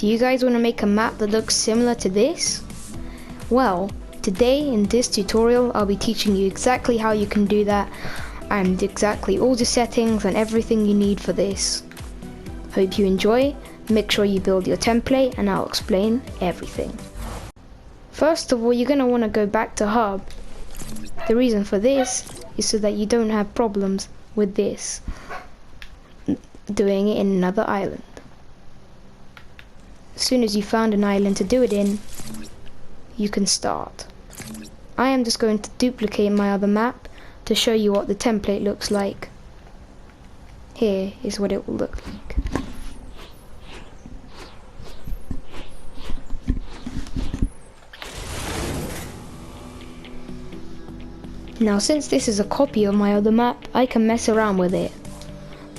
Do you guys want to make a map that looks similar to this? Well, today in this tutorial I'll be teaching you exactly how you can do that and exactly all the settings and everything you need for this. Hope you enjoy. Make sure you build your template and I'll explain everything. First of all, you're going to want to go back to hub. The reason for this is so that you don't have problems with this, doing it in another island. As soon as you found an island to do it in, you can start. I am just going to duplicate my other map to show you what the template looks like. Here is what it will look like. Now since this is a copy of my other map, I can mess around with it.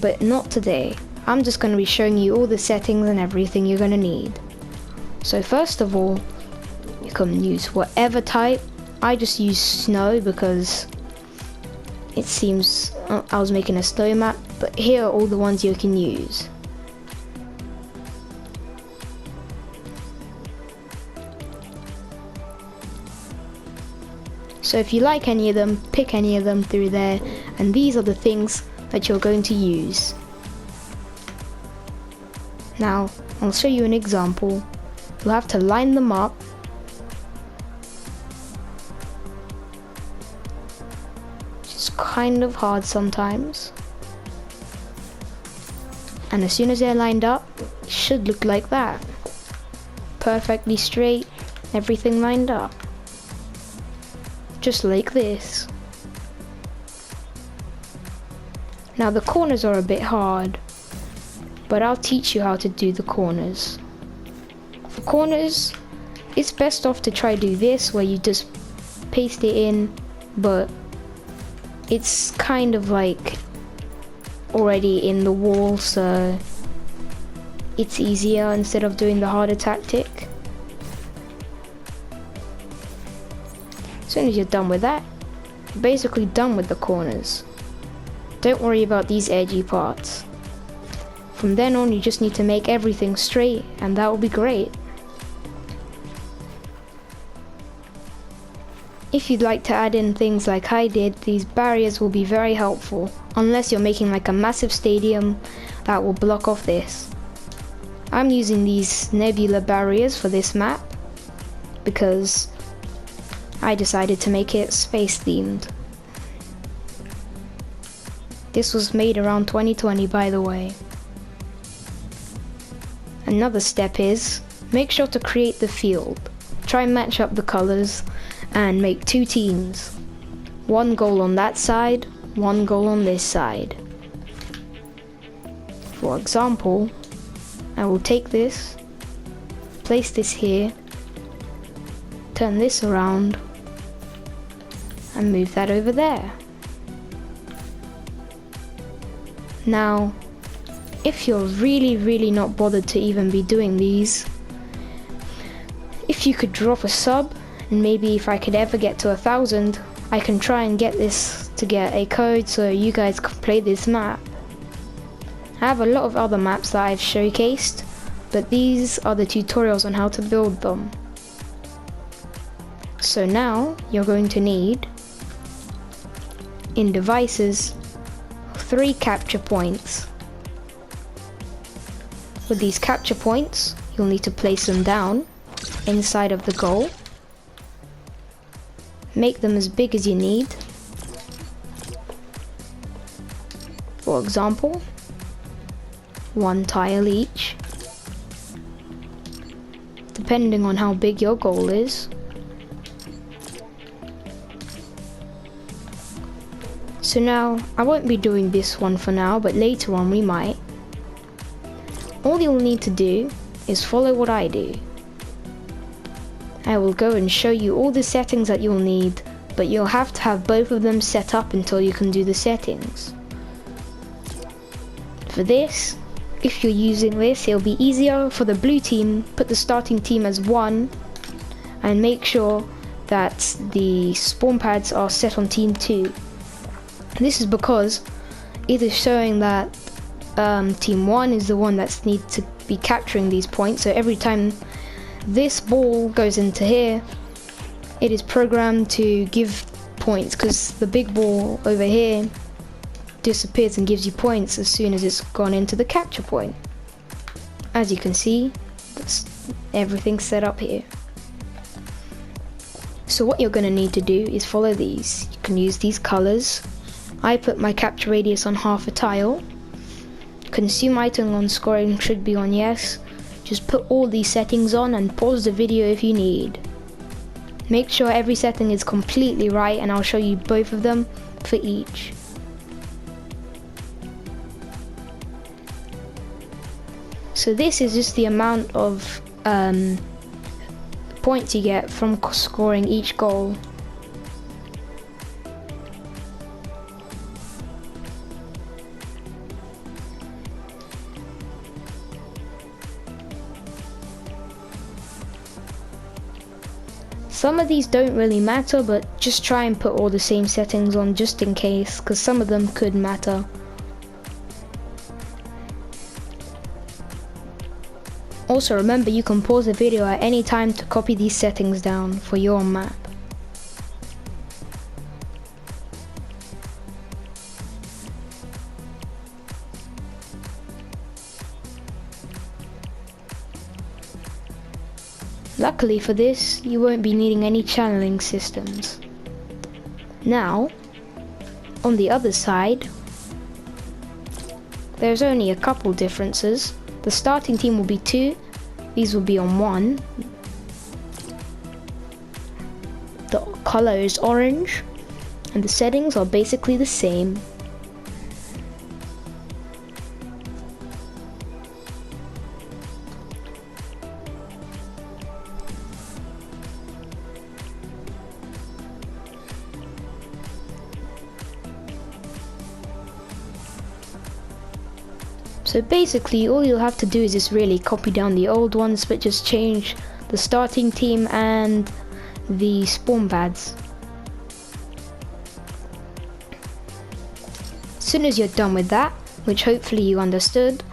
But not today. I'm just going to be showing you all the settings and everything you're going to need. So first of all, you can use whatever type. I just use snow because it seems I was making a snow map, but here are all the ones you can use. So if you like any of them, pick any of them through there, and these are the things that you're going to use. Now, I'll show you an example. You'll have to line them up. Which is kind of hard sometimes. And as soon as they're lined up, it should look like that. Perfectly straight, everything lined up. Just like this. Now the corners are a bit hard, but I'll teach you how to do the corners. For corners, it's best off to try do this where you just paste it in, but it's kind of like already in the wall, so it's easier instead of doing the harder tactic. As soon as you're done with that, you're basically done with the corners. Don't worry about these edgy parts. From then on, you just need to make everything straight, and that will be great. If you'd like to add in things like I did, these barriers will be very helpful, unless you're making like a massive stadium that will block off this. I'm using these nebula barriers for this map because I decided to make it space themed. This was made around 2020, by the way. Another step is, make sure to create the field. Try and match up the colors and make two teams. One goal on that side, one goal on this side. For example, I will take this, place this here, turn this around, and move that over there. Now, if you're really not bothered to even be doing these, if you could drop a sub, and maybe if I could ever get to 1,000, I can try and get this to get a code so you guys can play this map. I have a lot of other maps that I've showcased, but these are the tutorials on how to build them. So now, you're going to need, in devices, 3 capture points. With these capture points, you'll need to place them down inside of the goal. Make them as big as you need. For example, 1 tile each, depending on how big your goal is. So now, I won't be doing this one for now, but later on we might. All you'll need to do is follow what I do. I will go and show you all the settings that you'll need, but you'll have to have both of them set up until you can do the settings. For this, if you're using this, it'll be easier for the blue team. Put the starting team as 1 and make sure that the spawn pads are set on team 2. This is because it is showing that team 1 is the one that needs to be capturing these points, so every time this ball goes into here, it is programmed to give points, because the big ball over here disappears and gives you points as soon as it's gone into the capture point. As you can see, everything's set up here. So what you're going to need to do is follow these. You can use these colors. I put my capture radius on half a tile. Consume item on scoring should be on yes. Just put all these settings on and pause the video if you need. Make sure every setting is completely right, and I'll show you both of them for each. So this is just the amount of points you get from scoring each goal. Some of these don't really matter, but just try and put all the same settings on just in case, because some of them could matter. Also remember, you can pause the video at any time to copy these settings down for your map. Luckily for this, you won't be needing any channeling systems. Now, on the other side, there's only a couple differences. The starting team will be 2, these will be on 1. The color is orange, and the settings are basically the same. So basically all you'll have to do is just really copy down the old ones, but just change the starting team and the spawn pads. As soon as you're done with that, which hopefully you understood,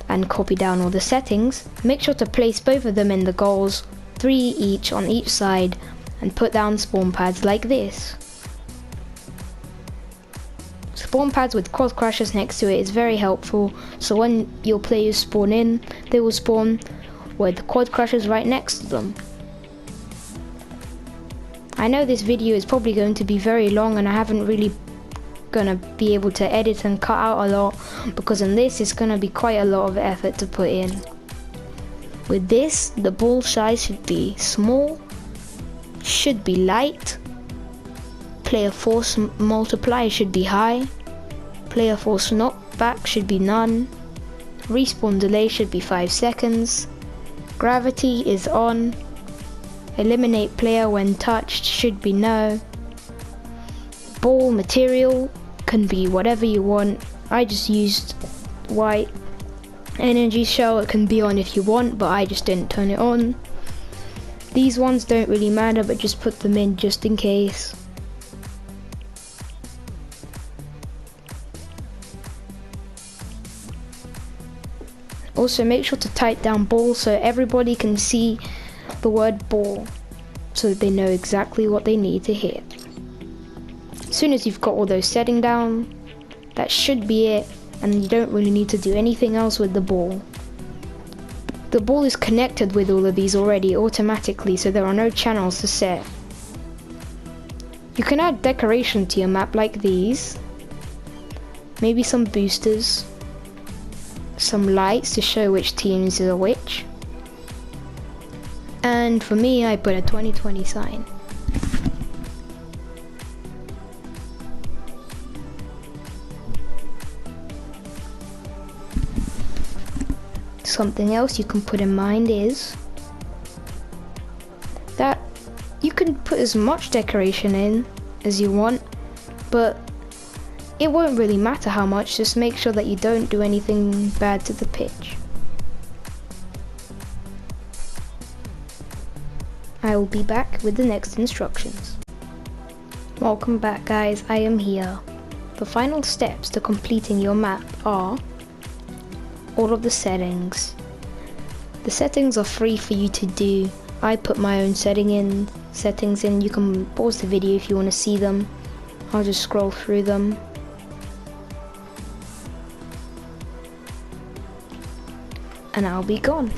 and copy down all the settings, make sure to place both of them in the goals, 3 each on each side, and put down spawn pads like this. Spawn pads with quad crashers next to it is very helpful, so when your players spawn in, they will spawn with quad crashers right next to them. I know this video is probably going to be very long, and I haven't really gonna be able to edit and cut out a lot, because in this it's gonna be quite a lot of effort to put in. With this, the ball size should be small, should be light, player force multiplier should be high, player force knockback should be none, respawn delay should be 5 seconds, gravity is on, eliminate player when touched should be no, ball material can be whatever you want. I just used white energy shell. It can be on if you want, but I just didn't turn it on. These ones don't really matter, but just put them in just in case. Also make sure to type down ball so everybody can see the word ball, so that they know exactly what they need to hit. As soon as you've got all those settings down, that should be it, and you don't really need to do anything else with the ball. The ball is connected with all of these already automatically, so there are no channels to set. You can add decoration to your map like these, maybe some boosters, some lights to show which teams are which, and for me I put a 2020 sign. Something else you can put in mind is that you can put as much decoration in as you want, but it won't really matter how much. Just make sure that you don't do anything bad to the pitch. I will be back with the next instructions. Welcome back guys, I am here. The final steps to completing your map are all of the settings. The settings are free for you to do. I put my own settings in. You can pause the video if you want to see them. I'll just scroll through them. And I'll be gone.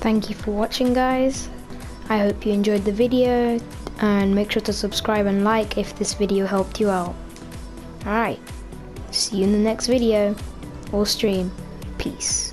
Thank you for watching, guys. I hope you enjoyed the video, and make sure to subscribe and like if this video helped you out. Alright, see you in the next video or stream. Peace.